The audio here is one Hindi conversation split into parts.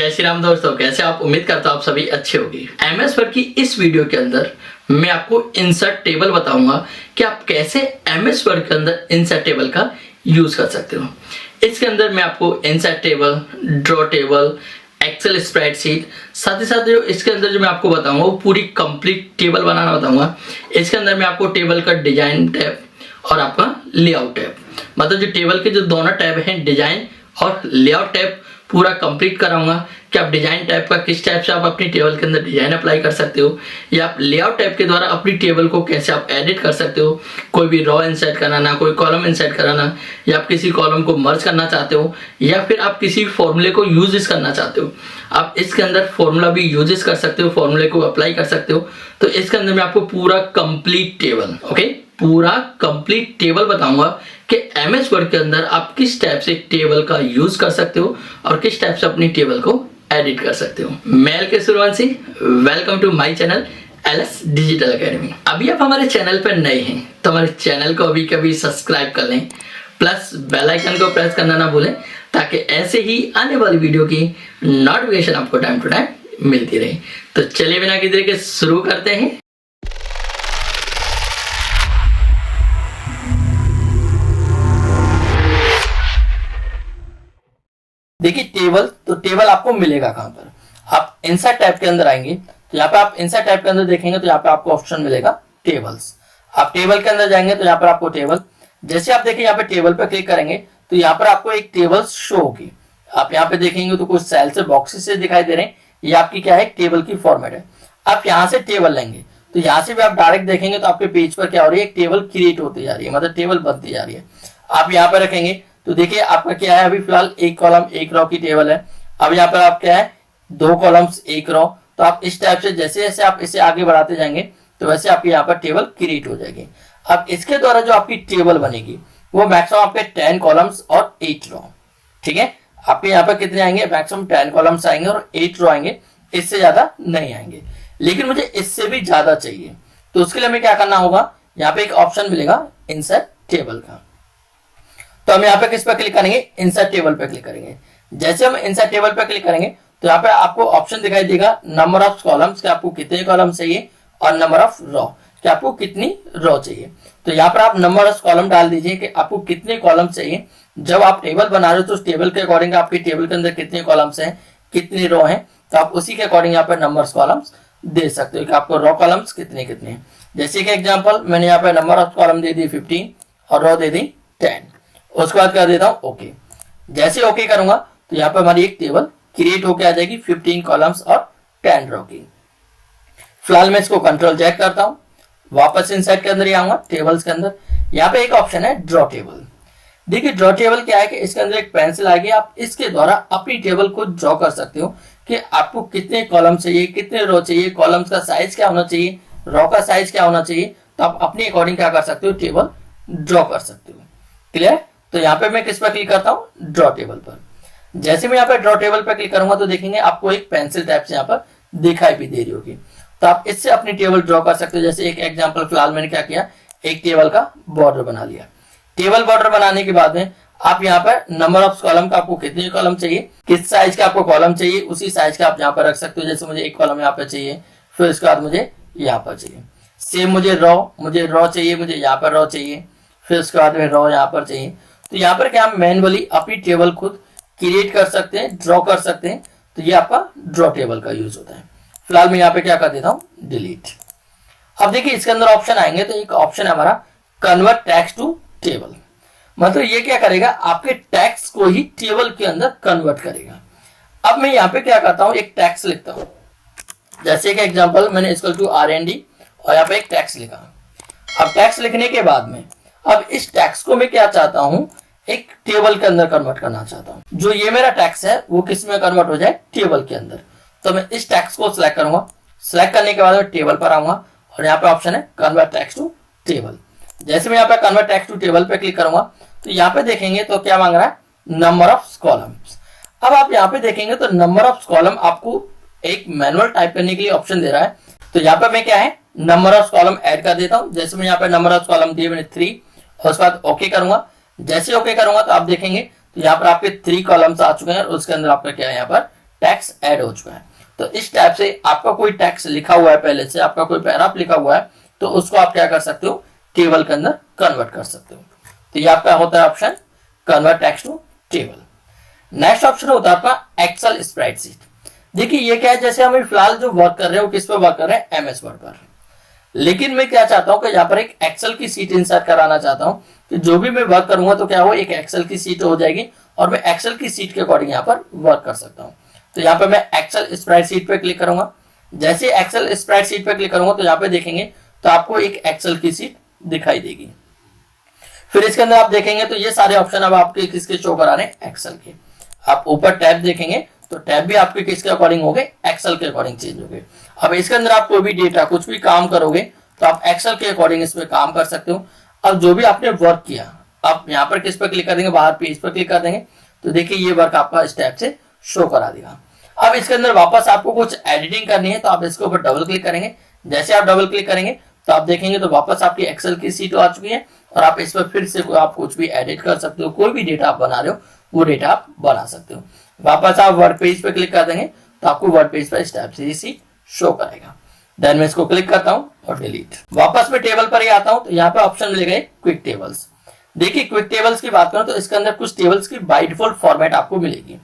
जय श्री राम दोस्तों, कैसे आप? उम्मीद करता हूं आप सभी अच्छे होंगे। एमएस वर्ड की इस वीडियो के अंदर मैं आपको इंसर्ट टेबल बताऊंगा कि आप कैसे एमएस वर्ड के अंदर इंसर्ट टेबल का यूज कर सकते हो। इसके अंदर मैं आपको insert table, draw table, excel spreadsheet, साथ ही साथ जो इसके अंदर जो मैं आपको बताऊंगा वो पूरी कंप्लीट टेबल बनाना बताऊंगा। इसके अंदर मैं आपको टेबल का डिजाइन टैब और आपका लेआउट टैब, मतलब जो टेबल के जो दोनों टैब हैं, डिजाइन और लेआउट टैब, पूरा कंप्लीट कराऊंगा कि आप डिजाइन टैब का किस टाइप से आप अपनी टेबल के अंदर डिजाइन अप्लाई कर सकते हो, या आप लेआउट टैब के द्वारा अपनी टेबल को कैसे आप एडिट कर सकते हो। कोई भी रॉ इंसर्ट कराना, कोई कॉलम इंसर्ट कराना, या आप किसी कॉलम को मर्ज करना चाहते हो, या फिर आप किसी फॉर्मूले को यूजेस करना चाहते हो, आप इसके अंदर फॉर्मूला भी यूजेस कर सकते हो, फॉर्मूले को अप्लाई कर सकते हो। तो इसके अंदर मैं आपको पूरा कंप्लीट टेबल, पूरा कंप्लीट टेबल बताऊंगा कि एमएस वर्ड के अंदर आप किस टाइप से टेबल का यूज कर सकते हो और किस टाइप से अपनी टेबल को एडिट कर सकते हो। मैं K Suryavanshi, welcome to my channel L S digital academy. अभी आप हमारे चैनल पर नए हैं तो हमारे चैनल को अभी कभी सब्सक्राइब कर लें, प्लस बेल आइकन को प्रेस करना ना भूलें, ताकि ऐसे ही आने वाली वीडियो की नोटिफिकेशन आपको टाइम टू टाइम मिलती रहे। तो चलिए बिना किसी देर के शुरू करते हैं। देखिए टेबल आपको मिलेगा कहां पर? आप इंसर्ट टैब के अंदर आएंगे तो यहाँ पे आप इंसर्ट टैब के अंदर देखेंगे तो यहाँ पे आपको ऑप्शन मिलेगा टेबल्स। आप टेबल के अंदर जाएंगे तो यहाँ पर आपको टेबल, जैसे आप देखिए यहाँ पे टेबल पर क्लिक करेंगे तो यहाँ पर आपको एक टेबल शो होगी। आप यहाँ पे देखेंगे तो कुछ सेल से बॉक्सेस से दिखाई दे रहे हैं, ये आपकी क्या है, टेबल की फॉर्मेट है। आप यहाँ से टेबल लेंगे तो यहाँ से भी आप डायरेक्ट देखेंगे तो आपके पेज पर क्या हो रही है, एक टेबल क्रिएट होती जा रही है, मतलब टेबल बनती जा रही है। आप यहाँ पर रखेंगे तो देखिए आपका क्या है, अभी फिलहाल एक कॉलम एक रो की टेबल है। अब यहाँ पर आप क्या है, दो कॉलम्स एक रो। तो आप इस टाइप से जैसे जैसे आप इसे आगे बढ़ाते जाएंगे तो वैसे आपकी यहाँ पर टेबल क्रिएट हो जाएगी। अब इसके द्वारा जो आपकी टेबल बनेगी वो मैक्सिमम आपके 10 कॉलम्स और 8 रो, ठीक है। आपके यहाँ पर कितने आएंगे, मैक्सिमम 10 कॉलम्स आएंगे और 8 रो आएंगे, इससे ज्यादा नहीं आएंगे। लेकिन मुझे इससे भी ज्यादा चाहिए तो उसके लिए हमें क्या करना होगा, यहाँ पे एक ऑप्शन मिलेगा इंसर्ट टेबल का। तो हम यहाँ पे किस पर क्लिक करेंगे, इंसर्ट टेबल पे क्लिक करेंगे। जैसे हम इंसर्ट टेबल पे क्लिक करेंगे तो यहाँ पे आपको ऑप्शन दिखाई देगा नंबर ऑफ कॉलम्स, कि आपको कितने कॉलम चाहिए, और नंबर ऑफ रो, कि आपको कितनी रो चाहिए। तो यहाँ पर आप नंबर ऑफ कॉलम डाल दीजिए कि आपको कितने कॉलम चाहिए। जब आप टेबल बना रहे हो तो उस टेबल के अकॉर्डिंग आपकी टेबल के अंदर कितने कॉलम्स हैं, कितनी रो हैं, तो आप उसी के अकॉर्डिंग यहाँ पे नंबर कॉलम्स दे सकते हो कि आपको रो कॉलम्स कितने कितने। जैसे कि एग्जाम्पल मैंने यहाँ पे नंबर ऑफ कॉलम दे दी 15 और रो दे दी 10। उसके बाद कर देता हूं ओके। जैसे ओके करूंगा तो यहाँ पर हमारी एक टेबल क्रिएट होकर आ जाएगी 15 कॉलम्स और 10 रो की। फिलहाल मैं इसको कंट्रोल Z करता हूं, वापस इंसर्ट के अंदर ही आऊंगा टेबल्स के अंदर। यहाँ पे एक ऑप्शन है ड्रॉ टेबल। देखिए ड्रॉ टेबल क्या है कि इसके अंदर एक पेंसिल आएगी, आप इसके द्वारा अपनी टेबल को ड्रॉ कर सकते हो कि आपको कितने कॉलम चाहिए, कितने रो चाहिए, कॉलम्स का साइज क्या होना चाहिए, रो का साइज क्या होना चाहिए। तो आप अपने अकॉर्डिंग क्या कर सकते हो, टेबल ड्रॉ कर सकते हो। क्लियर? तो यहाँ पे मैं किस पर क्लिक करता हूँ, ड्रॉ टेबल पर। जैसे मैं यहाँ पे ड्रॉ टेबल पर क्लिक करूंगा तो देखेंगे आपको एक पेंसिल टाइप से यहाँ पर दिखाई भी दे रही होगी। तो आप इससे अपनी टेबल ड्रॉ कर सकते हो। जैसे एक एग्जांपल फिलहाल मैंने क्या किया, एक टेबल का बॉर्डर बना लिया। टेबल बॉर्डर बनाने के बाद में आप यहाँ पर नंबर ऑफ कॉलम का, आपको कितने कॉलम चाहिए, किस साइज का आपको कॉलम चाहिए, उसी साइज का आप यहाँ पर रख सकते हो। जैसे मुझे एक कॉलम यहाँ पे चाहिए, फिर उसके बाद मुझे यहाँ पर चाहिए। सेम मुझे रो चाहिए, मुझे यहाँ पर रो चाहिए, फिर उसके बाद में रो यहाँ पर चाहिए। तो यहाँ पर क्या हम मैनुअली अपनी टेबल खुद क्रिएट कर सकते हैं, ड्रॉ कर सकते हैं। तो ये आपका ड्रॉ टेबल का यूज होता है। फिलहाल मैं यहाँ पे क्या कर देता हूँ, डिलीट। अब देखिए इसके अंदर ऑप्शन आएंगे तो एक ऑप्शन है हमारा कन्वर्ट टेक्स्ट टू टेबल। मतलब ये क्या करेगा, आपके टेक्स्ट को ही टेबल के अंदर कन्वर्ट करेगा। अब मैं यहाँ पे क्या करता हूँ, एक टेक्स्ट लिखता हूँ। जैसे एक एग्जाम्पल मैंने इक्वल टू RND और यहाँ पे एक टेक्स्ट लिखा। अब टेक्स्ट लिखने के बाद में अब इस टेक्स्ट को मैं क्या चाहता हूं, एक टेबल के अंदर कन्वर्ट करना चाहता हूं। जो ये मेरा टेक्स्ट है वो किस में कन्वर्ट हो जाए, टेबल के अंदर। तो मैं इस टेक्स्ट को सिलेक्ट करूंगा। सिलेक्ट करने के बाद मैं टेबल पर आऊंगा और यहाँ पे ऑप्शन है कन्वर्ट टेक्स्ट टू टेबल। जैसे मैं यहाँ पे कन्वर्ट टेक्स्ट टू टेबल पे क्लिक करूंगा तो यहाँ पे देखेंगे तो क्या मांग रहा है, नंबर ऑफ कॉलम्स। अब आप यहाँ पे देखेंगे तो नंबर ऑफ कॉलम आपको एक मैनुअल टाइप करने के लिए ऑप्शन दे रहा है। तो यहाँ पे मैं क्या है, नंबर ऑफ कॉलम ऐड कर देता हूँ। जैसे मैं यहाँ पे नंबर ऑफ कॉलम दिए मैंने 3 और उसके बाद ओके करूंगा। जैसे ओके करूंगा तो आप देखेंगे तो यहाँ पर आपके 3 कॉलम्स आ चुके हैं और उसके अंदर आपका क्या है, यहाँ पर टैक्स ऐड हो चुका है। तो इस टाइप से आपका कोई टैक्स लिखा हुआ है पहले से, आपका कोई पैराग्राफ लिखा हुआ है, तो उसको आप क्या कर सकते हो, टेबल के अंदर कन्वर्ट कर सकते हो। तो ये आपका होता है option convert text to table. Next option होता है आपका एक्सेल स्प्रेडशीट। देखिए ये क्या है, जैसे हम फिलहाल जो वर्क कर रहे हैं वो किस पे वर्क कर रहे हैं, एमएस वर्ड पर। लेकिन मैं क्या चाहता हूं कि यहाँ पर एक एक्सेल की सीट इंसर्ट कराना चाहता हूं कि जो भी मैं वर्क करूंगा तो क्या हो, एक एक्सेल की सीट हो जाएगी और मैं एक्सेल की सीट के अकॉर्डिंग यहाँ पर वर्क कर सकता हूँ। तो यहाँ पे मैं एक्सेल स्प्रेडशीट पे क्लिक करूंगा। जैसे एक्सेल स्प्रेडशीट पे क्लिक करूंगा तो यहाँ पे देखेंगे तो आपको एक एक्सेल की सीट दिखाई देगी। फिर इसके अंदर आप देखेंगे तो ये सारे ऑप्शन अब आपके किसके शो करा रहे हैं, एक्सेल के। आप ऊपर टैब देखेंगे तो टैब भी आपके किसके अकॉर्डिंग हो गए, एक्सेल के अकॉर्डिंग चेंज हो गए। अब इसके अंदर आप कोई भी डेटा कुछ भी काम करोगे तो आप एक्सेल के अकॉर्डिंग इसमें काम कर सकते हो। अब जो भी आपने वर्क किया आप यहाँ पर किस पर क्लिक कर देंगे, बाहर पेज पर क्लिक कर देंगे तो देखिए ये वर्क आपका इस टाइप से शो करा देगा। अब इसके अंदर वापस आपको कुछ एडिटिंग करनी है तो आप इसके ऊपर डबल क्लिक करेंगे। जैसे आप डबल क्लिक करेंगे तो आप देखेंगे तो वापस आपकी एक्सेल की सीट आ चुकी है और आप इस पर फिर से आप कुछ भी एडिट कर सकते हो, कोई भी डेटा आप बना रहे हो वो डेटा आप बना सकते हो। वापस आप वर्ड पेज पे क्लिक कर देंगे तो आपको वर्ड पेज पर इस टाइप से ये सीट शो करेगा। देन मैं इसको क्लिक करता हूं और डिलीट। वापस मैं टेबल पर ही आता हूं तो यहाँ पे ऑप्शन मिलेगा क्विक टेबल्स। देखिए क्विक टेबल्स की बात करूं तो इसके अंदर कुछ टेबल्स की बाय डिफॉल्ट फॉर्मेट आपको मिलेगी,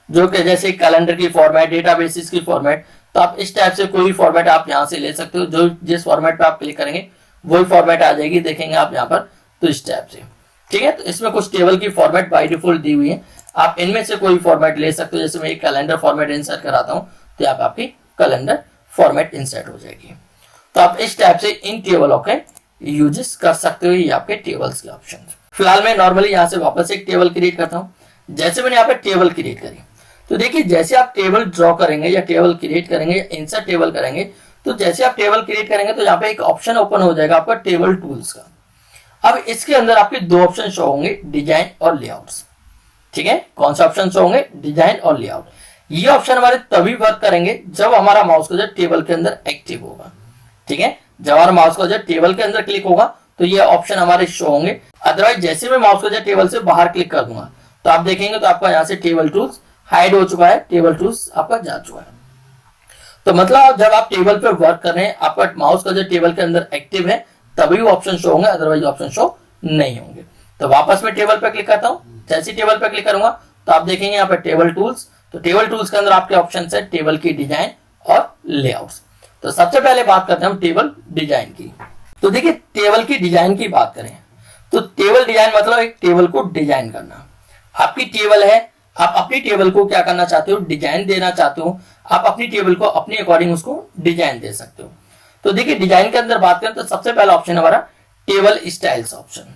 जो कि जैसे कैलेंडर की फॉर्मेट, डेटाबेसिस की फॉर्मेट। तो आप इस टाइप से कोई फॉर्मेट आप यहाँ से ले सकते हो, जो जिस फॉर्मेट पे आप क्लिक करेंगे वही फॉर्मेट आ जाएगी, देखेंगे आप यहाँ पर तो इस टाइप से। ठीक है, तो इसमें कुछ टेबल की फॉर्मेट बाय डिफॉल्ट दी हुई है, आप इनमें से कोई फॉर्मेट ले सकते हो। जैसे मैं एक कैलेंडर फॉर्मेट इंसर्ट कराता हूँ तो यहाँ पे आपकी कैलेंडर फॉर्मेट इंसर्ट हो जाएगी। तो आप इस टाइप से इन टेबलों के यूजेस कर सकते हो, ये आपके टेबल्स के ऑप्शन। फिलहाल मैं नॉर्मली यहाँ से वापस एक टेबल क्रिएट करता हूँ। जैसे मैंने यहाँ पे टेबल क्रिएट करी तो देखिए जैसे आप टेबल ड्रॉ करेंगे या टेबल क्रिएट करेंगे या इंसर्ट टेबल करेंगे तो जैसे आप टेबल क्रिएट करेंगे तो यहाँ पे एक ऑप्शन ओपन हो जाएगा आपका टेबल टूल्स का। अब इसके अंदर आपके दो ऑप्शन शो होंगे, डिजाइन और लेआउट्स। ठीक है, कौन सा ऑप्शन शो होंगे, डिजाइन और लेआउट। ये ऑप्शन हमारे तभी वर्क करेंगे जब हमारा माउस का जो टेबल के अंदर एक्टिव होगा। ठीक है, जब हमारा माउस का जो टेबल के अंदर क्लिक होगा तो ये ऑप्शन हमारे शो होंगे। अदरवाइज जैसे मैं माउस का जो टेबल से बाहर क्लिक कर दूंगा तो आप देखेंगे तो आपका यहाँ से टेबल टूल्स हाइड हो चुका है, टेबल टूल्स आपका जा चुका है। तो मतलब जब आप टेबल पे वर्क कर रहे हैं, आपका माउस का जो टेबल के अंदर एक्टिव है तभी वो ऑप्शन शो होंगे, अदरवाइज ऑप्शन शो नहीं होंगे। तो वापस मैं टेबल पे क्लिक करता हूँ। जैसे टेबल पे क्लिक करूंगा तो आप देखेंगे यहाँ पे टेबल टूल्स। तो टेबल टूल्स के अंदर आपके ऑप्शन है टेबल की डिजाइन और लेआउट्स। तो सबसे पहले बात करते हैं हम टेबल डिजाइन की। तो देखिए टेबल की डिजाइन की बात करें तो टेबल डिजाइन मतलब एक टेबल को डिजाइन करना। आपकी टेबल है, आप अपनी टेबल को क्या करना चाहते हो, डिजाइन देना चाहते हो। आप अपनी टेबल को अपने अकॉर्डिंग उसको डिजाइन दे सकते हो। तो देखिए डिजाइन के अंदर बात करें तो सबसे पहला ऑप्शन हमारा टेबल स्टाइल्स ऑप्शन।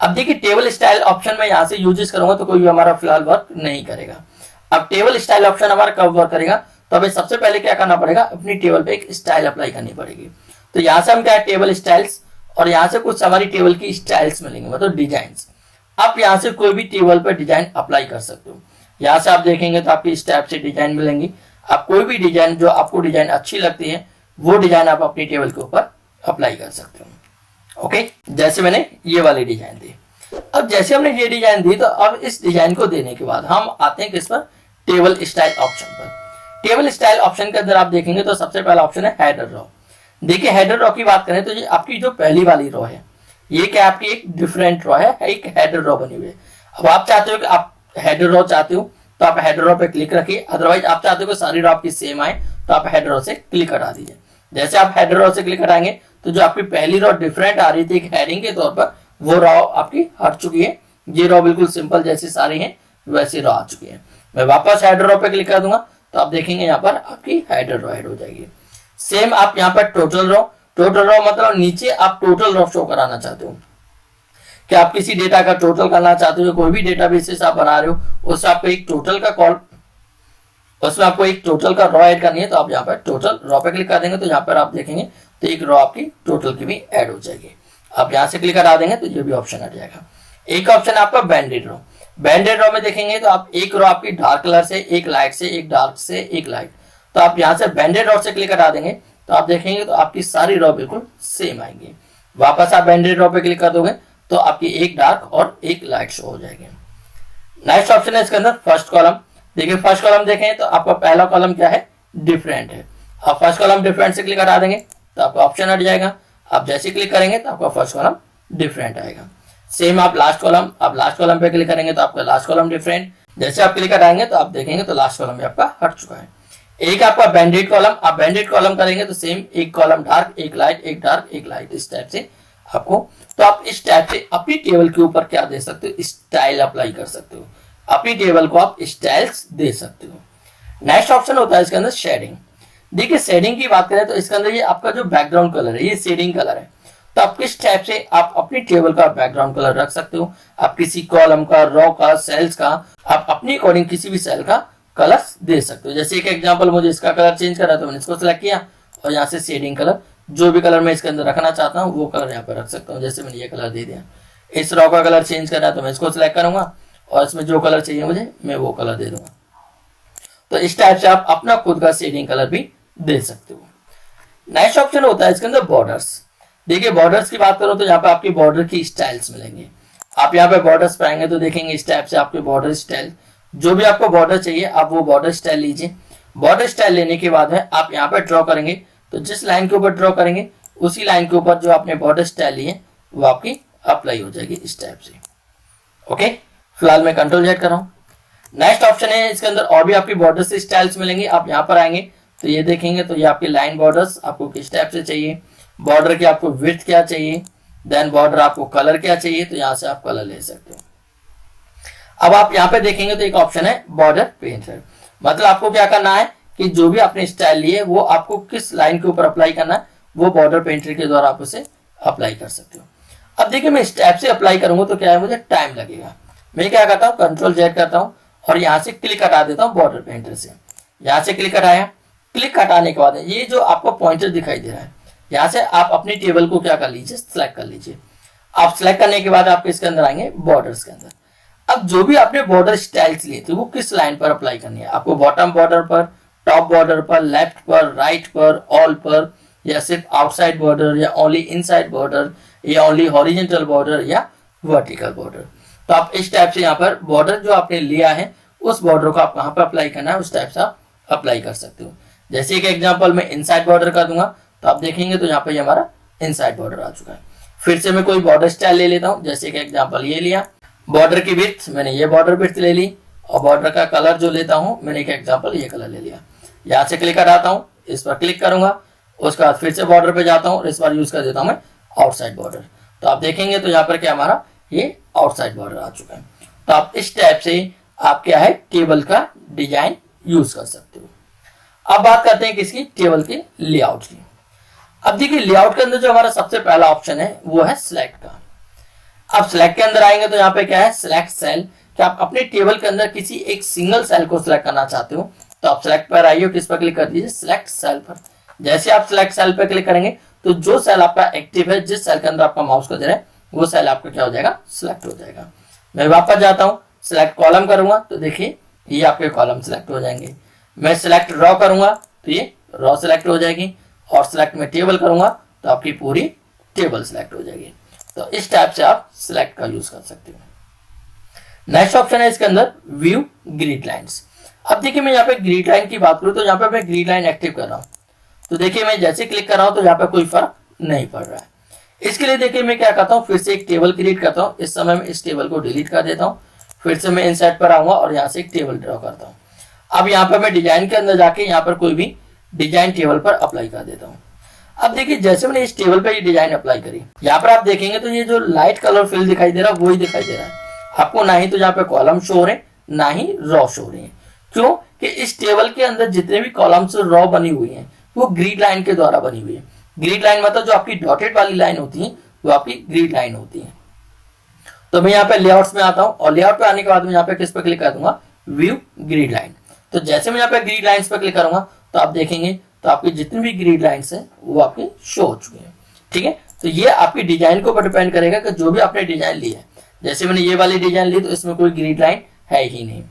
अब देखिए टेबल स्टाइल ऑप्शन में यहां से यूजेस करूंगा तो कोई भी हमारा फिलहाल वर्क नहीं करेगा। अब टेबल स्टाइल ऑप्शन हमारा कब वर्क करेगा, तो हमें सबसे पहले क्या करना पड़ेगा, अपनी टेबल पे एक स्टाइल अप्लाई करनी पड़ेगी। तो यहाँ से हम क्या है टेबल स्टाइल्स और यहाँ से कुछ हमारी टेबल की स्टाइल्स मिलेंगे, मतलब डिजाइन्स। आप यहाँ से कोई भी टेबल पर डिजाइन अप्लाई कर सकते हो। यहाँ से आप देखेंगे तो आपकी इस टाइप से डिजाइन मिलेंगी। आप कोई भी डिजाइन जो आपको डिजाइन अच्छी लगती है वो डिजाइन आप अपनी टेबल के ऊपर अप्लाई कर सकते हो। ओके, जैसे मैंने ये वाली डिजाइन दी। अब जैसे हमने ये डिजाइन दी तो अब इस डिजाइन को देने के बाद हम आते हैं किस पर, टेबल स्टाइल ऑप्शन पर। टेबल स्टाइल ऑप्शन के अंदर आप देखेंगे तो सबसे पहला ऑप्शन है हेडर रॉ। देखिए हेडर रॉ की बात करें तो ये आपकी जो पहली वाली रॉ है ये क्या आपकी एक डिफरेंट रॉ है, एक हेडर रॉ बनी हुई है। अब आप चाहते हो कि आप हेडर रॉ चाहते हो तो आप हेडर रॉ पे क्लिक रखिए, अदरवाइज आप चाहते हो कि सारी रॉ आपकी सेम आए तो आप हेडर रॉ से क्लिक हटा दीजिए। जैसे आप हेडर रॉ से क्लिक हटाएंगे तो जो आपकी पहली रॉ डिफरेंट आ रही थी एक हेडिंग के तौर पर वो रॉ आपकी हट चुकी है। ये रॉ बिल्कुल सिंपल जैसी सारी है वैसी रॉ आ चुकी है। मैं वापस हेडर रॉ पे क्लिक कर दूंगा तो आप देखेंगे यहाँ पर आपकी हेडर रॉ ऐड हो जाएगी। सेम आप यहाँ पर टोटल रॉ मतलब नीचे आप टोटल रॉ शो कराना चाहते हो कि आप किसी डेटा का टोटल करना चाहते हो, कोई भी डेटाबेस आप बना रहे हो उससे आपको एक टोटल का कॉल, उसमें आपको एक टोटल का रॉ ऐड करनी है तो आप यहाँ पर टोटल रॉ पे क्लिक कर देंगे तो यहाँ पर आप देखेंगे तो एक रॉ आपकी टोटल की भी ऐड हो जाएगी। आप यहाँ से क्लिक करा देंगे तो ये भी ऑप्शन हट जाएगा। एक ऑप्शन आपका बैंडेड रॉ। बैंडेड रॉ में देखेंगे तो आप एक रॉ आपकी डार्क कलर से, एक लाइट से, एक डार्क से, एक लाइट। तो आप यहाँ से बैंडेड रॉ से क्लिक करा देंगे तो आप देखेंगे तो आपकी सारी रॉ बिल्कुल सेम आएंगी। वापस आप बैंडेड रॉ पे क्लिक कर दोगे तो आपकी एक डार्क और एक लाइट शो हो जाएगी। नेक्स्ट ऑप्शन है इसके अंदर फर्स्ट कॉलम। देखिए फर्स्ट कॉलम देखें तो आपका पहला कॉलम क्या है, डिफरेंट है। आप फर्स्ट कॉलम डिफरेंट से क्लिक हटा देंगे तो आपका ऑप्शन हट जाएगा। आप जैसे क्लिक करेंगे तो आपका फर्स्ट कॉलम डिफरेंट आएगा। सेम आप लास्ट कॉलम पे क्लिक करेंगे तो आपका लास्ट कॉलम डिफरेंट। जैसे आप क्लिक हटाएंगे तो आप देखेंगे तो लास्ट कॉलम भी आपका हट चुका है। एक आपका बैंडेड कॉलम, आप बैंडेड कॉलम करेंगे तो सेम एक कॉलम डार्क, एक लाइट, एक डार्क, एक लाइट, इस टाइप से आपको। तो आप इस टाइप से अपनी टेबल के ऊपर क्या दे सकते हो, स्टाइल अप्लाई कर सकते हो। अपनी टेबल को आप स्टाइल्स दे सकते हो। नेक्स्ट ऑप्शन होता है इसके अंदर शेडिंग। देखिए शेडिंग की बात करें तो इसके अंदर ये आपका जो बैकग्राउंड कलर है ये शेडिंग कलर है। तो आप किस टाइप से आप अपनी टेबल का बैकग्राउंड कलर रख सकते हो। आप किसी कॉलम का, रो का, सेल्स का, आप अपनी अकॉर्डिंग किसी भी सेल का कलर दे सकते हो। जैसे एक एग्जांपल, मुझे इसका कलर चेंज करना है तो मैंने इसको सिलेक्ट किया और यहाँ से शेडिंग कलर, जो भी कलर मैं इसके अंदर रखना चाहता हूँ वो कलर यहाँ पर रख सकता हूँ। जैसे मैंने ये कलर दे दिया। इस रो का कलर चेंज करना है तो मैं इसको सिलेक्ट करूंगा और इसमें जो कलर चाहिए मुझे मैं वो कलर दे दूंगा। तो इस टाइप से आप अपना खुद का शेडिंग कलर भी दे सकते हो। नेक्स्ट ऑप्शन होता है इसके अंदर बॉर्डर्स। देखिए बॉर्डर्स की बात करो तो यहाँ पे आपकी बॉर्डर की स्टाइल्स मिलेंगे। आप यहाँ पे बॉर्डर्स पे आएंगे तो देखेंगे इस टाइप से आपके बॉर्डर स्टाइल, जो भी आपको बॉर्डर चाहिए आप वो बॉर्डर स्टाइल लीजिए। बॉर्डर स्टाइल लेने के बाद है आप यहाँ पे ड्रॉ करेंगे तो जिस लाइन के ऊपर ड्रॉ करेंगे उसी लाइन के ऊपर जो आपने बॉर्डर स्टाइल लिए वो आपकी अप्लाई हो जाएगी इस टाइप से। ओके, फिलहाल मैं कंट्रोल Z कर रहा हूँ। नेक्स्ट ऑप्शन है इसके अंदर और भी आपकी बॉर्डर से स्टाइल्स मिलेंगी। आप यहाँ पर आएंगे तो ये देखेंगे तो ये आपकी लाइन बॉर्डर्स आपको किस टाइप से चाहिए, बॉर्डर की आपको विड्थ क्या चाहिए, देन बॉर्डर आपको कलर क्या चाहिए, तो यहाँ से आप कलर ले सकते हो। अब आप यहाँ पे देखेंगे तो एक ऑप्शन है बॉर्डर पेंटर। मतलब आपको क्या करना है कि जो भी आपने स्टाइल लिए वो आपको किस लाइन के ऊपर अप्लाई करना है वो बॉर्डर पेंटर के द्वारा आप उसे अप्लाई कर सकते हो। अब देखिए मैं इस टाइप से अप्लाई करूंगा तो क्या है, मुझे टाइम लगेगा। मैं क्या करता हूँ, कंट्रोल Z करता हूँ और यहाँ से क्लिक हटा देता हूँ बॉर्डर पेंटर से। यहाँ से क्लिक हटाया, क्लिक हटाने के बाद ये जो आपको पॉइंटर दिखाई दे रहा है यहाँ से आप अपनी टेबल को क्या कर लीजिए, सिलेक्ट कर लीजिए। आप सिलेक्ट करने के बाद आप इसके अंदर आएंगे बॉर्डर्स के अंदर। अब जो भी आपने बॉर्डर स्टाइल्स लिए थे वो किस लाइन पर अप्लाई करनी है, आपको बॉटम बॉर्डर पर, टॉप बॉर्डर पर, लेफ्ट पर, राइट पर, ऑल पर, या सिर्फ आउटसाइड बॉर्डर, या ओनली इनसाइड बॉर्डर, या ओनली हॉरिजॉन्टल बॉर्डर, या वर्टिकल बॉर्डर। तो आप इस टाइप से यहाँ पर बॉर्डर जो आपने लिया है उस बॉर्डर को आप कहाँ पर अप्लाई करना है उस टाइप से आप अप्लाई कर सकते हो। जैसे एक एग्जांपल मैं इनसाइड बॉर्डर कर दूंगा तो आप देखेंगे तो यहाँ पे हमारा इनसाइड बॉर्डर आ चुका है। फिर से मैं कोई बॉर्डर स्टाइल ले लेता हूँ। जैसे एक एग्जांपल ये लिया, बॉर्डर की विड्थ मैंने ये बॉर्डर विड्थ ले ली और बॉर्डर का कलर जो लेता हूँ मैंने एक एग्जांपल ये कलर ले लिया। यहाँ से क्लिक हटाता हूँ, इस पर क्लिक करूंगा, उसके बाद फिर से बॉर्डर पे जाता हूँ और इस बार यूज कर देता हूँ मैं आउटसाइड बॉर्डर। तो आप देखेंगे तो यहाँ पर क्या हमारा ये आउटसाइड बॉर्डर आ चुका है। तो आप इस टाइप से आप क्या है टेबल का डिजाइन यूज कर सकते हो। अब बात करते हैं किसकी, टेबल के लेआउट की। अब देखिए लेआउट के अंदर जो हमारा सबसे पहला ऑप्शन है वो है सिलेक्ट का। अब सिलेक्ट के अंदर आएंगे तो यहाँ पे क्या है, सिलेक्ट सेल। कि आप अपने टेबल के अंदर किसी एक सिंगल सेल को सिलेक्ट करना चाहते हो तो आप सिलेक्ट पर आइए, किस पर क्लिक कर दीजिए, सिलेक्ट सेल पर। जैसे आप सिलेक्ट सेल पर क्लिक करेंगे तो जो सेल आपका एक्टिव है, जिस सेल के अंदर आपका माउस का है वो सेल आपका क्या हो जाएगा, सिलेक्ट हो जाएगा। मैं वापस जाता हूँ, सिलेक्ट कॉलम करूंगा तो देखिए ये आपके कॉलम सिलेक्ट हो जाएंगे। मैं सिलेक्ट रॉ करूंगा तो ये रॉ सिलेक्ट हो जाएगी और सिलेक्ट में टेबल करूंगा तो आपकी पूरी टेबल सिलेक्ट हो जाएगी। तो इस टाइप से आप सिलेक्ट का यूज कर सकते हो। नेक्स्ट ऑप्शन है इसके अंदर व्यू ग्रिड लाइंस। अब देखिए मैं यहाँ पे ग्रिड लाइन की बात करूँ तो यहाँ पे मैं ग्रिड लाइन एक्टिव कर रहा हूँ तो देखिए मैं जैसे क्लिक कर रहा हूँ तो यहाँ पे कोई फर्क नहीं पड़ रहा है। इसके लिए देखिए मैं क्या करता हूँ, फिर से एक टेबल क्रिएट करता हूँ। इस समय मैं इस टेबल को डिलीट कर देता हूँ, फिर से मैं इनसाइड पर आऊंगा और यहाँ से एक टेबल ड्रॉ करता हूँ। अब यहाँ पर मैं डिजाइन के अंदर जाके यहाँ पर कोई भी डिजाइन टेबल पर अप्लाई कर देता हूँ। अब देखिए जैसे मैंने इस टेबल पे ये डिजाइन अप्लाई करी, यहाँ पर आप देखेंगे तो ये जो लाइट कलर फिल दिखाई दे रहा है वही दिखाई दे रहा है आपको। ना ही तो यहाँ पे कॉलम शो हो रहे ना ही रॉ शो हो रहे हैं। क्यों कि इस टेबल के अंदर जितने भी कॉलम्स रॉ बनी हुई है वो ग्रिड लाइन के द्वारा बनी हुई है। ग्रिड लाइन मतलब जो आपकी डॉटेड वाली लाइन होती है वो आपकी ग्रिड लाइन होती है। तो मैं यहाँ पे लेआउट्स में आता हूँ और लेआउट पे आने के बाद मैं यहाँ पे किस पे क्लिक कर दूंगा, व्यू ग्रिड लाइन। तो जैसे मैं यहाँ पे ग्रिड लाइंस पे क्लिक करूंगा तो आप देखेंगे तो आपकी जितनी भी ग्रिड लाइंस है वो आपके शो हो चुके हैं। ठीक है, तो ये आपकी डिजाइन के ऊपर डिपेंड करेगा कि जो भी आपने डिजाइन ली है। जैसे मैंने ये वाली डिजाइन ली तो इसमें कोई ग्रिड लाइन है ही नहीं।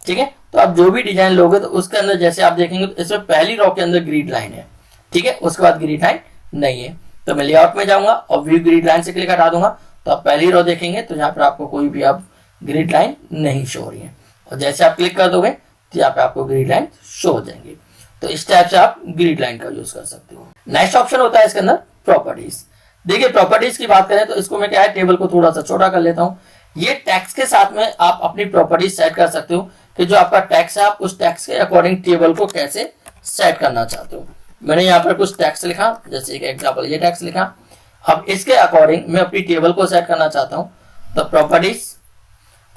ठीक है, तो आप जो भी डिजाइन लोगे तो उसके अंदर जैसे आप देखेंगे तो इसमें पहली रो के अंदर ग्रिड लाइन है। ठीक है, उसके बाद ग्रिड लाइन नहीं है। तो मैं लेआउट में जाऊंगा और व्यू ग्रिड लाइन से क्लिक हटा दूंगा तो आप पहली रो देखेंगे तो यहाँ पर आपको कोई भी अब ग्रिड लाइन नहीं शो हो रही है। और जैसे आप क्लिक कर दोगे तो यहाँ पे आपको ग्रिड लाइन शो हो जाएंगे। तो इस टाइप से आप ग्रिड लाइन का यूज कर सकते हो। नेक्स्ट ऑप्शन होता है इसके अंदर प्रॉपर्टीज। देखिए प्रॉपर्टीज की बात करें तो इसको मैं क्या है टेबल को थोड़ा सा छोटा कर लेता हूँ। ये टैक्स के साथ में आप अपनी प्रॉपर्टीज सेट कर सकते हो कि जो आपका टैक्स है आप उस टैक्स के अकॉर्डिंग टेबल को कैसे सेट करना चाहते हो। मैंने यहाँ पर कुछ टैक्स लिखा, जैसे एक एग्जाम्पल ये टैक्स लिखा। अब इसके अकॉर्डिंग मैं अपनी टेबल को सेट करना चाहता हूँ, तो प्रॉपर्टीज।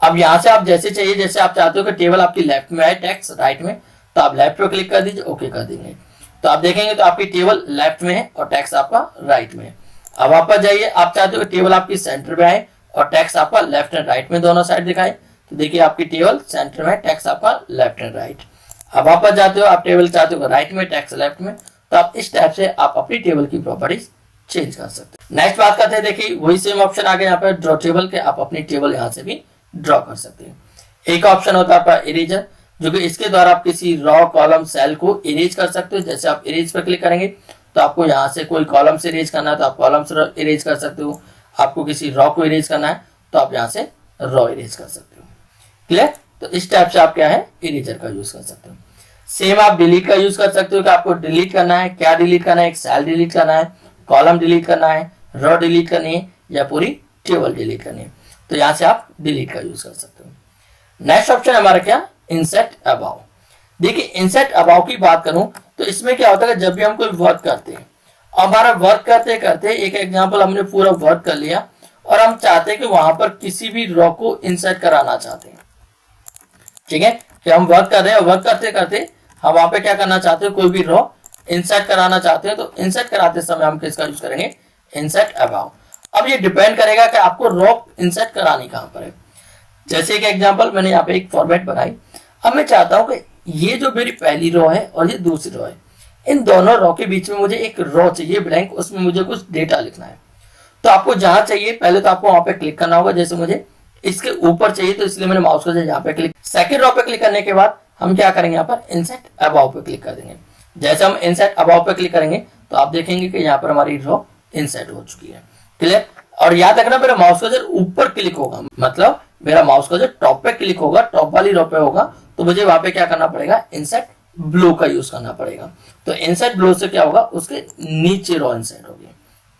अब यहाँ से आप जैसे चाहिए, जैसे आप चाहते हो कि टेबल आपकी लेफ्ट में है टैक्स राइट में, तो आप लेफ्ट पे क्लिक कर दीजिए, ओके कर देंगे। तो आप देखेंगे तो आपकी टेबल लेफ्ट में है और टैक्स आपका राइट में है। अब वापस जाइए, आप चाहते हो कि टेबल आपकी सेंटर में आए और टैक्स आपका लेफ्ट एंड राइट में दोनों साइड दिखाए, तो देखिए आपकी टेबल सेंटर में, टैक्स आपका लेफ्ट एंड राइट। अब वापस जाते हो, आप टेबल चाहते हो राइट में, टैक्स लेफ्ट में, तो आप इस टाइप से आप अपनी टेबल की प्रॉपर्टीज चेंज कर सकते हैं। नेक्स्ट बात करते हैं, देखिए वही सेम ऑप्शन आ गया यहाँ पर ड्रॉ टेबल के, आप अपनी टेबल यहाँ से भी ड्रॉ कर सकते हैं। एक ऑप्शन होता है आपका इरेजर, जो कि इसके द्वारा आप किसी रॉ कॉलम सेल को इरेज कर सकते हो। जैसे आप इरेज पर क्लिक करेंगे तो आपको यहाँ से कोई कॉलम से इरेज करना है तो आप कॉलम से इरेज कर सकते हो। आपको किसी रॉ को इरेज करना है तो आप यहाँ से रॉ इरेज कर सकते हो। क्लियर? तो इस टाइप से आप क्या है इरेजर का यूज कर सकते हो। सेम आप डिलीट का यूज कर सकते हो कि आपको डिलीट करना है, क्या डिलीट करना है, एक सेल डिलीट करना है, कॉलम डिलीट करना है, रॉ डिलीट करनी है या पूरी टेबल डिलीट करनी है, तो यहाँ से आप डिलीट का यूज कर सकते हो। नेक्स्ट ऑप्शन हमारा क्या, इंसर्ट अबाव। देखिए इंसर्ट अबाव की बात करूं तो इसमें क्या होता है जब भी हम कोई वर्क करते हैं, हमारा वर्क करते करते एक एग्जांपल हमने पूरा वर्क कर लिया और हम चाहते हैं कि वहां पर किसी भी रॉ को इंसर्ट कराना चाहते हैं। ठीक है, कि हम वर्क कर रहे हैं, वर्क करते करते हम वहां पे क्या करना चाहते हैं, कोई भी रॉ इंसर्ट कराना चाहते हैं, तो इंसर्ट कराते समय हम किसका यूज करेंगे, इंसर्ट अबाव। अब ये डिपेंड करेगा कि आपको रॉ इंसर्ट करानी कहां पर है। जैसे एक एग्जांपल मैंने यहाँ पे एक फॉर्मेट बनाई। अब मैं चाहता हूं कि ये जो मेरी पहली रो है और ये दूसरी रो है, इन दोनों रो के बीच में मुझे एक रो चाहिए ब्लैंक, उसमें मुझे कुछ डेटा लिखना है। तो आपको जहां चाहिए पहले तो आपको वहां पे क्लिक करना होगा। जैसे मुझे इसके ऊपर चाहिए तो इसलिए मैंने माउस को यहाँ पे क्लिक, सेकंड रो पे क्लिक करने के बाद हम क्या करेंगे, यहाँ पर इंसर्ट अबाव पे क्लिक कर देंगे। जैसे हम इंसर्ट अबाव पे क्लिक करेंगे तो आप देखेंगे कि यहाँ पर हमारी रो इंसर्ट हो चुकी है। क्लियर? और याद रखना मेरा माउस का जब ऊपर क्लिक होगा, मतलब मेरा माउस का जो टॉप पे क्लिक होगा, टॉप वाली रो पे होगा, तो मुझे वहां पे क्या करना पड़ेगा, इंसर्ट ब्लो का यूज करना पड़ेगा। तो इंसर्ट ब्लो से क्या होगा, उसके नीचे रो इंसर्ट होगी।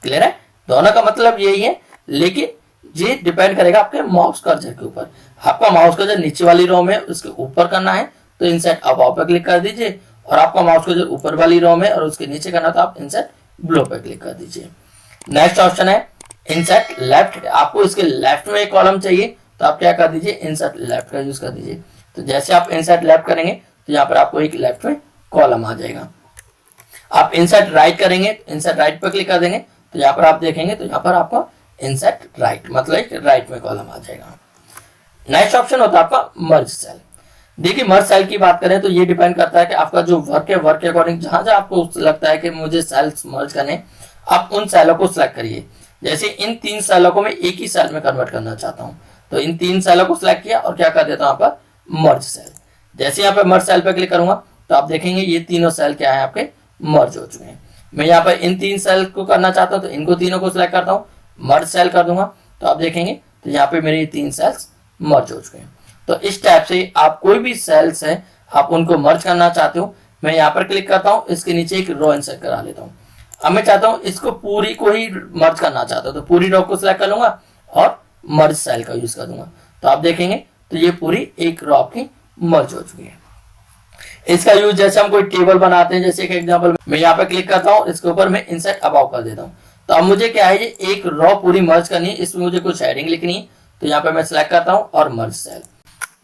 क्लियर है? दोनों का मतलब यही है, लेकिन ये डिपेंड करेगा आपके माउस कर्सर के ऊपर। आपका माउस कर्सर नीचे वाली रो में उसके ऊपर करना है तो इंसर्ट अबाव पे क्लिक कर दीजिए, और आपका माउस कर्सर ऊपर वाली रो में और उसके नीचे करना तो आप इंसर्ट ब्लो पे क्लिक कर दीजिए। नेक्स्ट ऑप्शन है इंसर्ट लेफ्ट। आपको इसके लेफ्ट में एक कॉलम चाहिए तो आप क्या कर दीजिए, इंसर्ट लेफ्ट का यूज कर दीजिए। तो जैसे आप इंसर्ट लेफ्ट करेंगे तो यहाँ पर आपको एक लेफ्ट में कॉलम आ जाएगा। आप इंसर्ट राइट करेंगे, इंसर्ट राइट पर क्लिक कर देंगे तो यहाँ पर आप देखेंगे तो यहाँ पर आपको इंसर्ट राइट, मतलब एक राइट में कॉलम आ जाएगा। नेक्स्ट ऑप्शन होता है आपका मर्ज सेल। देखिए मर्ज सेल की बात करें तो ये डिपेंड करता है कि आपका जो वर्क है, वर्क के अकॉर्डिंग जहां जहां आपको लगता है कि मुझे सेल्स मर्ज करने, आप उन सेलों को सिलेक्ट करिए। जैसे इन 3 सेलों को मैं एक ही सेल में कन्वर्ट करना चाहता हूँ, तो इन 3 सेलों को सिलेक्ट किया और क्या कर देता हूँ यहाँ पर मर्ज सेल। जैसे यहाँ पे मर्ज सेल पे क्लिक करूंगा तो आप देखेंगे ये तीनों सेल क्या है आपके मर्ज हो चुके हैं। मैं यहाँ पर इन 3 सेल को करना चाहता हूँ तो इनको तीनों को सिलेक्ट करता हूँ, मर्ज सेल कर दूंगा तो आप देखेंगे तो यहाँ पे मेरे 3 सेल्स मर्ज हो चुके हैं। तो इस टाइप से आप कोई भी सेल्स है आप उनको मर्ज करना चाहते हो, मैं यहाँ पर क्लिक करता हूँ, इसके नीचे एक रो इंसर्ट करा लेता हूँ। अब मैं चाहता हूँ इसको पूरी को ही मर्ज करना चाहता हूँ तो पूरी रो को सिलेक्ट कर लूंगा और मर्ज सेल का यूज कर दूंगा, तो आप देखेंगे तो ये पूरी एक रो आपकी मर्ज हो चुकी है। इसका यूज जैसे हम कोई टेबल बनाते हैं, जैसे एक एग्जांपल मैं यहाँ पे क्लिक करता हूँ, इसके ऊपर मैं इंसर्ट अबाव कर देता हूँ। तो अब मुझे क्या है, ये एक रो पूरी मर्ज करनी है, इसमें मुझे कुछ हेडिंग लिखनी है, तो यहाँ पे मैं सिलेक्ट करता हूँ और मर्ज सेल।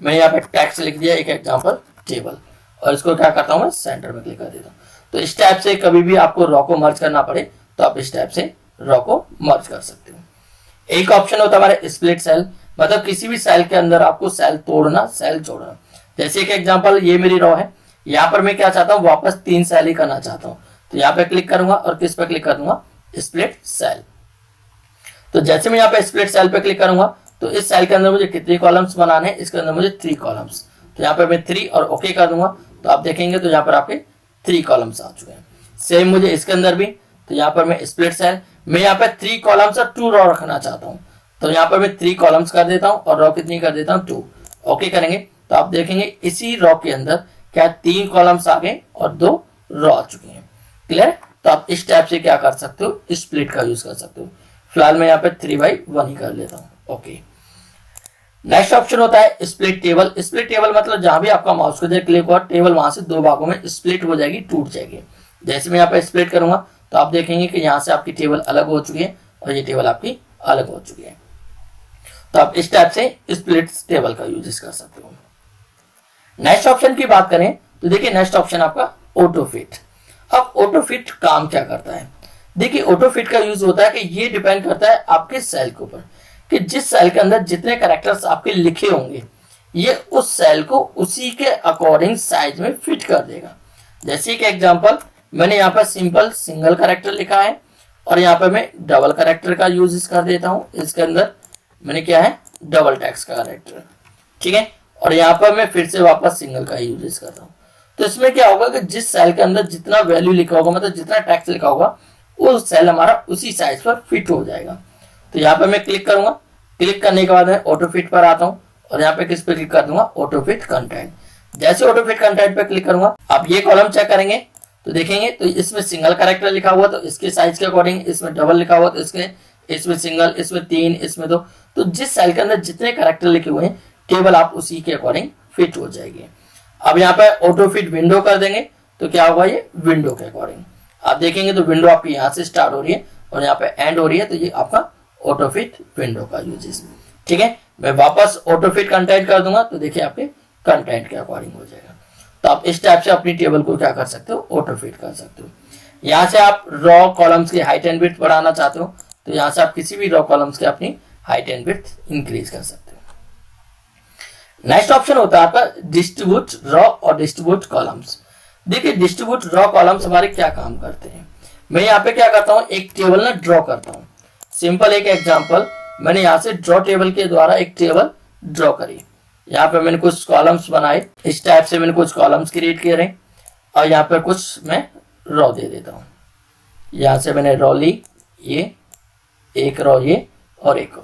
मैं यहाँ पे टेक्स्ट लिख दिया एक एग्जांपल टेबल, और इसको क्या करता हूँ मैं सेंटर में क्लिक कर देता हूँ। तो इस टाइप से कभी भी आपको रो को मर्ज करना पड़े तो आप इस टाइप से रो को मर्ज कर सकते हो। एक ऑप्शन होता है हमारे स्प्लिट सेल, मतलब किसी भी सेल के अंदर आपको सेल तोड़ना, सेल जोड़ना। जैसे एक एग्जांपल ये मेरी रो है, यहाँ पर मैं क्या चाहता हूँ, वापस 3 सेल ही करना चाहता हूँ, तो यहाँ पे क्लिक करूंगा और किस पे क्लिक कर दूंगा, स्प्लिट सेल। तो जैसे मैं यहाँ पे स्प्लिट सेल पे क्लिक करूंगा तो इस सेल के अंदर मुझे कितने कॉलम्स बनाने हैं, इसके अंदर मुझे 3 कॉलम्स, तो यहाँ पे मैं 3 और ओके कर दूंगा तो आप देखेंगे तो यहाँ पर आपके 3 कॉलम्स आ चुके हैं। सेम मुझे इसके अंदर भी, तो यहाँ पर मैं स्प्लिट सेल, मैं यहाँ पे 3 कॉलम्स और 2 रो रखना चाहता हूँ, तो यहाँ पर मैं 3 कॉलम्स कर देता हूँ और रो कितनी कर देता हूँ 2, ओके करेंगे तो आप देखेंगे इसी रो के अंदर क्या 3 कॉलम्स आ गए और 2 रो आ चुके हैं। क्लियर? तो आप इस टाइप से क्या कर सकते हो, स्प्लिट का यूज कर सकते हो। फिलहाल मैं यहाँ पे 3/1 ही कर लेता हूँ। ओके, नेक्स्ट ऑप्शन होता है स्प्लिट टेबल। स्प्लिट टेबल मतलब जहां भी आपका माउस को क्लिक हुआ टेबल वहां से 2 भागों में स्प्लिट हो जाएगी, टूट जाएगी। जैसे मैं यहाँ पे स्प्लिट करूंगा तो आप देखेंगे कि यहाँ से आपकी टेबल अलग हो चुकी है और ये टेबल आपकी अलग हो चुकी है। तो आप इस टाइप से स्प्लिट टेबल का यूज कर सकते हो। नेक्स्ट ऑप्शन की बात करें तो देखिए नेक्स्ट ऑप्शन आपका ऑटो फिट। अब ऑटो फिट काम क्या करता है? देखिए ऑटो फिट का यूज होता है कि ये डिपेंड करता है आपके सेल के ऊपर कि जिस सेल के अंदर जितने कैरेक्टर्स आपके लिखे होंगे ये उस सेल को उसी के अकॉर्डिंग साइज में फिट कर देगा। जैसे कि एग्जांपल मैंने यहाँ पर सिंपल सिंगल कैरेक्टर लिखा है और यहाँ पर मैं डबल कैरेक्टर का यूज कर देता हूँ। इसके अंदर मैंने क्या है, डबल टेक्स्ट का कैरेक्टर, ठीक है, और यहाँ पर मैं फिर से वापस सिंगल का यूज करता हूँ। तो इसमें क्या होगा कि जिस सेल के अंदर जितना वैल्यू लिखा होगा, मतलब जितना टेक्स्ट लिखा होगा, वो सेल हमारा उसी साइज पर फिट हो जाएगा। तो यहाँ पे मैं क्लिक करूंगा, क्लिक करने के बाद मैं ऑटो फिट पर आता हूँ और यहाँ पे किस पे क्लिक कर दूंगा, ऑटो फिट कंटेंट। जैसे ऑटो फिट कंटेंट पे क्लिक करूंगा आप ये कॉलम चेक करेंगे तो देखेंगे तो इसमें सिंगल कैरेक्टर लिखा हुआ तो इसके साइज के अकॉर्डिंग, इसमें डबल लिखा हुआ तो इसके, इसमें सिंगल, इसमें 3, इसमें 2। तो जिस सेल के अंदर जितने कैरेक्टर लिखे हुए हैं टेबल आप उसी के अकॉर्डिंग फिट हो जाएगी। अब यहाँ पे ऑटो फिट विंडो कर देंगे तो क्या होगा, ये विंडो के अकॉर्डिंग आप देखेंगे तो विंडो आपकी यहाँ से स्टार्ट हो रही है और यहाँ पे एंड हो रही है, तो ये आपका ऑटो फिट विंडो का यूज। ठीक है, मैं वापस ऑटो फिट कंटेंट कर दूंगा तो देखिए आपके कंटेंट के अकॉर्डिंग हो जाएगा। तो आप इस टाइप से अपनी टेबल को क्या कर सकते हो, ऑटो फिट कर सकते हो। यहाँ से आप रॉ कॉलम्स की हाइट एंड विड्थ बढ़ाना चाहते हो तो यहाँ से आप किसी भी रॉ कॉलम्स की अपनी हाइट एंड विड्थ इंक्रीज कर सकते हो। नेक्स्ट ऑप्शन होता है आपका डिस्ट्रीब्यूट रॉ और डिस्ट्रीब्यूट कॉलम्स। देखिए डिस्ट्रीब्यूट रॉ कॉलम्स हमारे क्या काम करते हैं। मैं यहाँ पे क्या करता हूँ, एक टेबल ना ड्रॉ करता हूँ। सिंपल एक एग्जांपल, मैंने यहाँ से ड्रॉ टेबल के द्वारा एक टेबल ड्रॉ करी। यहाँ पे मैंने कुछ कॉलम्स बनाए, इस टाइप से मैंने कुछ कॉलम्स क्रिएट किए रहे और यहाँ पे कुछ मैं रॉ दे देता हूँ। यहाँ से मैंने रॉ ली, ये एक रॉ ये और एक रॉ।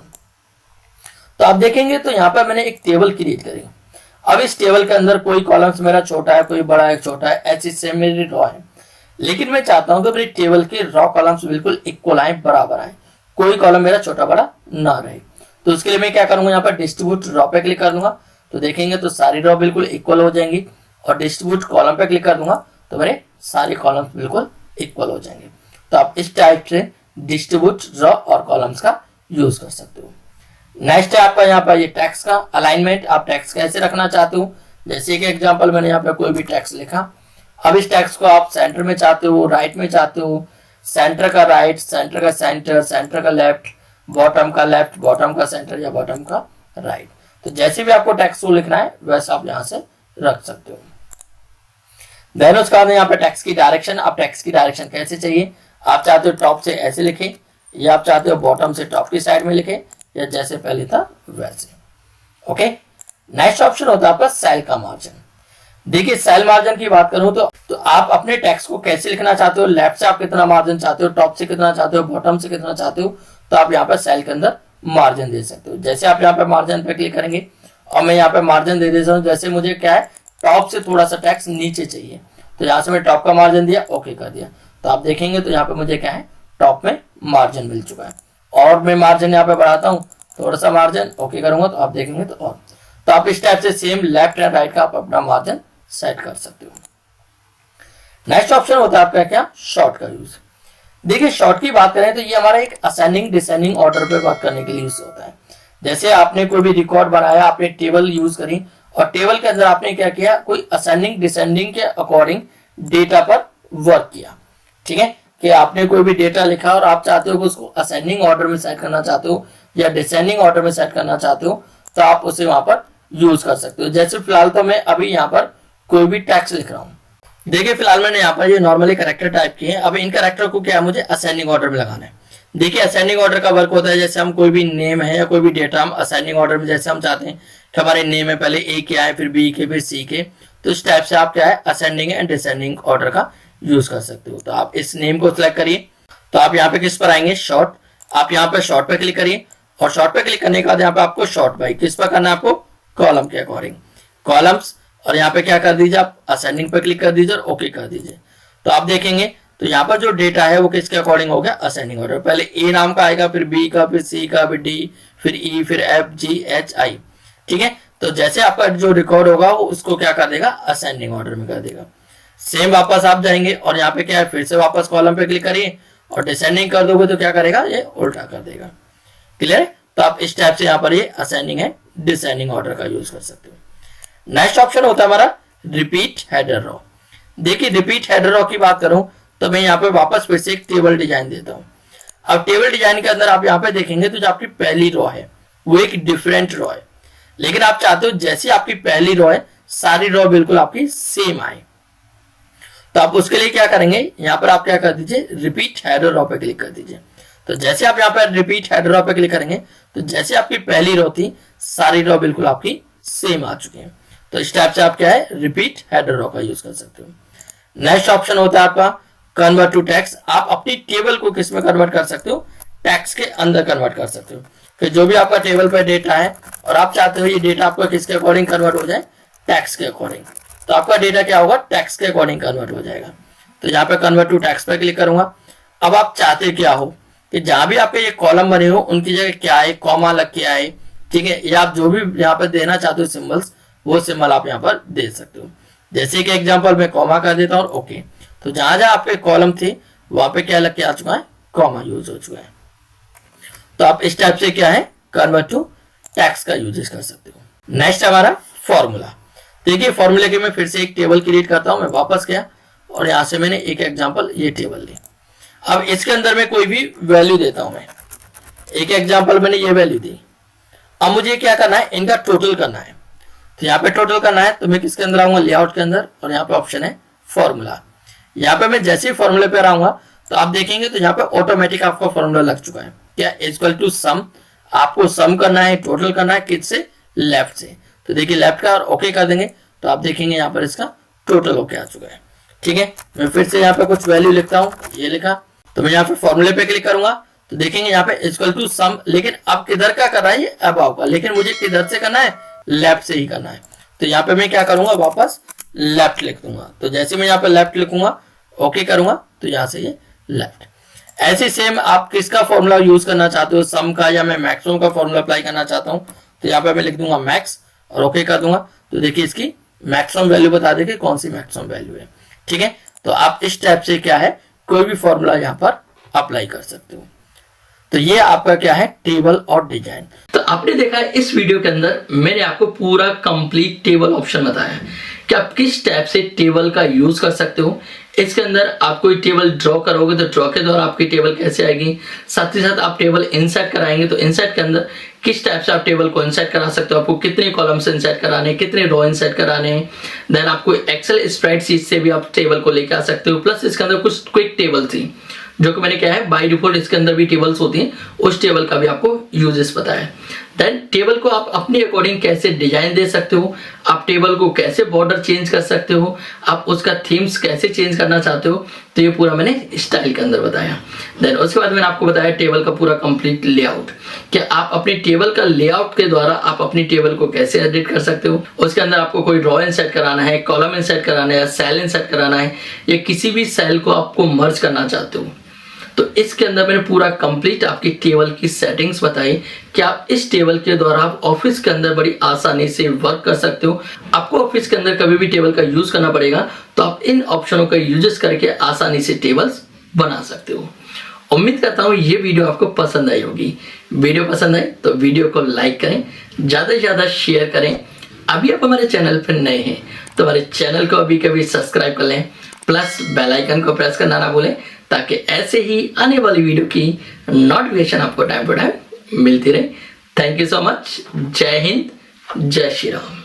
तो आप देखेंगे तो यहाँ पर मैंने एक टेबल क्रिएट करी। अब इस टेबल के अंदर कोई कॉलम्स मेरा छोटा है, कोई बड़ा है, छोटा है, ऐसी सेम मेरी रॉ है। लेकिन मैं चाहता हूं कि मेरी टेबल के रॉ कॉलम्स बिल्कुल इक्वल आए, बराबर आए, कोई कॉलम मेरा छोटा बड़ा ना रहे। तो उसके लिए मैं क्या करूंगा, यहाँ पर डिस्ट्रीब्यूट रॉ पे क्लिक कर दूंगा तो देखेंगे तो सारी रॉ बिल्कुल इक्वल हो जाएंगी और डिस्ट्रीब्यूट कॉलम पे क्लिक कर दूंगा तो मेरे सारे कॉलम्स बिल्कुल इक्वल हो जाएंगे। तो आप इस टाइप से डिस्ट्रीब्यूट रॉ और कॉलम्स का यूज कर सकते हो। नेक्स्ट है आपका यहाँ पर ये टेक्स्ट का अलाइनमेंट। आप टेक्स्ट कैसे रखना चाहते हो, जैसे कि एग्जांपल मैंने यहाँ पे कोई भी टेक्स्ट लिखा। अब इस टेक्स्ट को आप सेंटर में चाहते हो, राइट में चाहते हो, सेंटर का राइट, सेंटर का सेंटर, सेंटर का लेफ्ट, बॉटम का लेफ्ट, बॉटम का सेंटर या बॉटम का राइट। तो जैसे भी आपको टेक्स्ट को लिखना है वैसा आप यहाँ से रख सकते हो। देन उसके बाद यहाँ पे टेक्स्ट की डायरेक्शन। आप टेक्स्ट की डायरेक्शन कैसे चाहिए, आप चाहते हो टॉप से ऐसे लिखे या आप चाहते हो बॉटम से टॉप की साइड में लिखे या जैसे पहले था वैसे। ओके, नेक्स्ट ऑप्शन होता है आपका सेल का मार्जिन। देखिए सेल मार्जिन की बात करूं तो आप अपने टेक्स्ट को कैसे लिखना चाहते हो, लेफ्ट से आप कितना मार्जिन चाहते हो, टॉप से कितना चाहते हो, बॉटम से कितना चाहते हो, तो आप यहाँ पर सेल के अंदर मार्जिन दे सकते हो। जैसे आप यहाँ पे मार्जिन पे क्लिक करेंगे और मैं यहाँ पे मार्जिन दे देता हूँ, जैसे मुझे क्या है टॉप से थोड़ा सा टेक्स्ट नीचे चाहिए तो यहाँ से मैं टॉप का मार्जिन दिया, ओके कर दिया। तो आप देखेंगे तो यहाँ पे मुझे क्या है टॉप में मार्जिन मिल चुका है। और मैं मार्जिन यहाँ पे बढ़ाता हूँ थोड़ा सा मार्जिन, ओके करूंगा तो आप देखेंगे तो और। तो आप इस टाइप से सेम लेफ्ट एंड राइट का आप अपना मार्जिन सेट कर सकते हो। नेक्स्ट ऑप्शन होता है आपका क्या, शॉर्ट का यूज। देखिए शॉर्ट की बात करें तो ये हमारा एक असेंडिंग डिसेंडिंग ऑर्डर पे वर्क करने के लिए यूज होता है। जैसे आपने कोई भी रिकॉर्ड बनाया, आपने टेबल यूज करी और टेबल के अंदर आपने क्या किया, कोई असेंडिंग डिसेंडिंग के अकॉर्डिंग डेटा पर वर्क किया। ठीक है, कि आपने कोई भी डेटा लिखा और आप चाहते हो कि उसको असेंडिंग ऑर्डर में सेट करना चाहते हो या डिसेंडिंग ऑर्डर में सेट करना चाहते हो तो आप उसे वहां पर यूज कर सकते हो। जैसे फिलहाल तो मैं अभी यहाँ पर कोई भी टेक्स्ट लिख रहा हूँ। देखिए फिलहाल मैंने यहाँ पर ये नॉर्मली कैरेक्टर टाइप किए हैं। अब इन कैरेक्टर को क्या है, मुझे असेंडिंग ऑर्डर में लगाना है। देखिए असेंडिंग ऑर्डर का वर्क होता है, जैसे हम कोई भी नेम है या कोई भी डेटा हम असेंडिंग ऑर्डर में, जैसे हम चाहते हैं कि हमारे नेम में पहले ए के आए, फिर बी के, फिर सी के, तो इस टाइप से आप क्या है असेंडिंग एंड डिसेंडिंग ऑर्डर का यूज कर सकते हो। तो आप इस नेम को सिलेक्ट करिए तो आप यहाँ पे किस पर आएंगे, शॉर्ट। आप यहाँ पे शॉर्ट पे क्लिक करिए और शॉर्ट पे क्लिक करने के बाद यहाँ पे आपको शॉर्ट बाई किस पर करना है, आपको कॉलम के अकॉर्डिंग। कॉलम्स, और यहाँ पे क्या कर दीजिए आप असेंडिंग पे क्लिक कर दीजिए और ओके कर दीजिए। तो आप देखेंगे तो यहाँ पर जो डेटा है वो किसके अकॉर्डिंग हो गया, असेंडिंग ऑर्डर। पहले ए नाम का आएगा, फिर बी का, फिर सी का, फिर डी, फिर ई, फिर एफ, जी, एच, आई। ठीक है, तो जैसे आपका जो रिकॉर्ड होगा वो उसको क्या कर देगा, असेंडिंग ऑर्डर में कर देगा। सेम वापस आप जाएंगे और यहाँ पे क्या है, फिर से वापस कॉलम पे क्लिक करिए और डिसेंडिंग कर दोगे तो क्या करेगा, ये उल्टा कर देगा। क्लियर है? तो आप इस टाइप से यहाँ पर ये असेंडिंग है डिसेंडिंग ऑर्डर का यूज कर सकते हो। नेक्स्ट ऑप्शन होता है हमारा रिपीट हेडर रॉ। देखिए रिपीट हेडर रॉ की बात करूं तो मैं यहाँ पे वापस फिर से एक टेबल डिजाइन देता हूँ। अब टेबल डिजाइन के अंदर आप यहाँ पे देखेंगे तो जो आपकी पहली रॉ है वो एक डिफरेंट रॉ है, लेकिन आप चाहते हो जैसी आपकी पहली रॉ है सारी रॉ बिल्कुल आपकी सेम आए। तो आप उसके लिए क्या करेंगे, यहाँ पर आप क्या कर दीजिए, रिपीट हेडर रॉ पे क्लिक कर दीजिए। तो जैसे आप यहाँ पर रिपीट हेडर रॉ पे क्लिक करेंगे तो जैसे आपकी पहली रॉ थी सारी रॉ बिल्कुल आपकी सेम आ चुकी है। तो इस टाइप से आप क्या है, रिपीट हेडर रॉ का यूज कर सकते हो। नेक्स्ट ऑप्शन होता है आपका कन्वर्ट टू टेक्स्ट। आप अपनी टेबल को किस में कन्वर्ट कर सकते हो, टेक्स्ट के अंदर कन्वर्ट कर सकते हो। फिर जो भी आपका टेबल पे डेटा है और आप चाहते हो ये डेटा आपका किसके अकॉर्डिंग कन्वर्ट हो जाए, टेक्स्ट के अकॉर्डिंग, तो आपका डेटा क्या होगा, टेक्स्ट के अकॉर्डिंग कन्वर्ट हो जाएगा। तो यहाँ पे कन्वर्ट टू टेक्स्ट पे क्लिक करूंगा। अब आप चाहते क्या हो कि जहां भी आपके ये कॉलम बने हो उनकी जगह क्या है, कॉमा लग के आए। ठीक है, या आप जो भी यहाँ पे देना चाहते हो सिंबल्स, वो सिंबल आप यहाँ पर दे सकते हो। जैसे कि एग्जांपल मैं कॉमा कर देता हूँ, ओके। तो जहां जहां आपके कॉलम थे वहां पे क्या लग के आ चुका है, कॉमा यूज हो चुका है। तो आप इस टाइप से क्या है, कन्वर्ट टू टेक्स्ट का यूज कर सकते हो। नेक्स्ट हमारा फॉर्मूला। देखिए फॉर्मूले के मैं फिर से एक टेबल क्रिएट करता हूं। मैं वापस गया और यहां से मैंने एक एग्जांपल ये टेबल ली। अब इसके अंदर मैं कोई भी वैल्यू देता हूं। मैं एक एग्जांपल मैंने ये वैल्यू दी। अब मुझे क्या करना है, इनका टोटल करना है। तो यहाँ पे टोटल करना है तो मैं किसके अंदर आऊंगा, लेआउट के अंदर, और यहाँ पे ऑप्शन है फॉर्मूला। यहाँ पे मैं जैसे ही फॉर्मूले पे आऊंगा तो आप देखेंगे तो यहाँ पे ऑटोमेटिक आपका फॉर्मूला लग चुका है। क्या, इक्वल टू सम। आपको सम करना है, टोटल करना है किससे, लेफ्ट से। तो देखिए लेफ्ट का और ओके कर देंगे तो आप देखेंगे यहाँ पर इसका टोटल ओके आ चुका है। ठीक है, मैं फिर से यहाँ पे कुछ वैल्यू लिखता हूँ, ये लिखा। तो मैं यहाँ पे फॉर्मूले पे क्लिक करूंगा तो देखेंगे यहाँ पे इक्वल टू सम, लेकिन अब किधर का कर रहा है, ये अबाव का, लेकिन मुझे किधर से करना है, लेफ्ट से ही करना है। तो यहाँ पे मैं क्या करूंगा, वापस लेफ्ट लिख दूंगा। तो जैसे मैं यहाँ पे लेफ्ट लिखूंगा, ओके करूंगा, तो यहाँ से ये लेफ्ट। ऐसे सेम आप किसका फॉर्मूला यूज करना चाहते हो, सम का, या मैं मैक्सिमम का फॉर्मूला अप्लाई करना चाहता हूँ, तो यहाँ पे मैं लिख दूंगा मैक्स और ओके कर दूंगा। तो देखिए इसकी मैक्सिमम वैल्यू बता देगी कौन सी मैक्सिमम वैल्यू है। ठीक है, तो आप इस टाइप से क्या है, कोई भी फॉर्मूला यहाँ पर अप्लाई कर सकते हो। तो ये आपका क्या है, टेबल और डिजाइन। तो आपने देखा है इस वीडियो के अंदर मैंने आपको पूरा कंप्लीट टेबल ऑप्शन बताया कि आप किस टाइप से टेबल का यूज कर सकते हो। इसके अंदर आप कोई टेबल ड्रॉ करोगे तो ड्रॉ के द्वारा आपकी टेबल कैसे आएगी, साथ ही साथ आप टेबल इंसर्ट कराएंगे तो इंसर्ट के अंदर किस टाइप से आप टेबल को इंसर्ट करा सकते हो, आपको कितने कॉलम्स इंसर्ट कराने, कितने रो इंसर्ट कराने हैं। देन आपको एक्सेल स्प्रेडशीट से भी आप टेबल को लेकर आ सकते हो। प्लस इसके अंदर कुछ क्विक टेबल थी जो कि मैंने क्या है, बाय डिफॉल्ट इसके अंदर भी टेबल्स होती हैं, उस टेबल का भी आपको यूजेस पता है। देन टेबल को आप अपने अकॉर्डिंग कैसे डिजाइन दे सकते हो, आप टेबल को कैसे बॉर्डर चेंज कर सकते हो, आप उसका थीम्स कैसे चेंज करना चाहते हो, तो ये पूरा मैंने स्टाइल के अंदर बताया। देन उसके बाद मैंने आपको बताया टेबल का पूरा कंप्लीट लेआउट, कि आप अपनी टेबल का लेआउट के द्वारा आप अपनी टेबल को कैसे एडिट कर सकते हो। उसके अंदर आपको कोई रो इंसर्ट कराना है, कॉलम इंसर्ट कराना है, या सेल इंसर्ट कराना है, या किसी भी सेल को आपको मर्ज करना चाहते हो, तो इसके अंदर मैंने पूरा कंप्लीट आपकी टेबल की सेटिंग्स बताई कि आप इस टेबल के द्वारा आप ऑफिस के अंदर बड़ी आसानी से वर्क कर सकते हो। आपको ऑफिस के अंदर कभी भी टेबल का यूज करना पड़ेगा तो आप इन ऑप्शनों का यूजेस करके आसानी से टेबल्स बना सकते हो। उम्मीद करता हूँ ये वीडियो आपको पसंद आई होगी। वीडियो पसंद आए तो वीडियो को लाइक करें, ज्यादा से ज्यादा शेयर करें। अभी आप हमारे चैनल पर नए हैं तो हमारे चैनल को अभी कभी सब्सक्राइब कर लें, प्लस बेल आइकन को प्रेस करना ना भूलें, ताकि ऐसे ही आने वाली वीडियो की नोटिफिकेशन आपको टाइम टू टाइम मिलती रहे। Thank you so much. जय हिंद, जय श्री राम।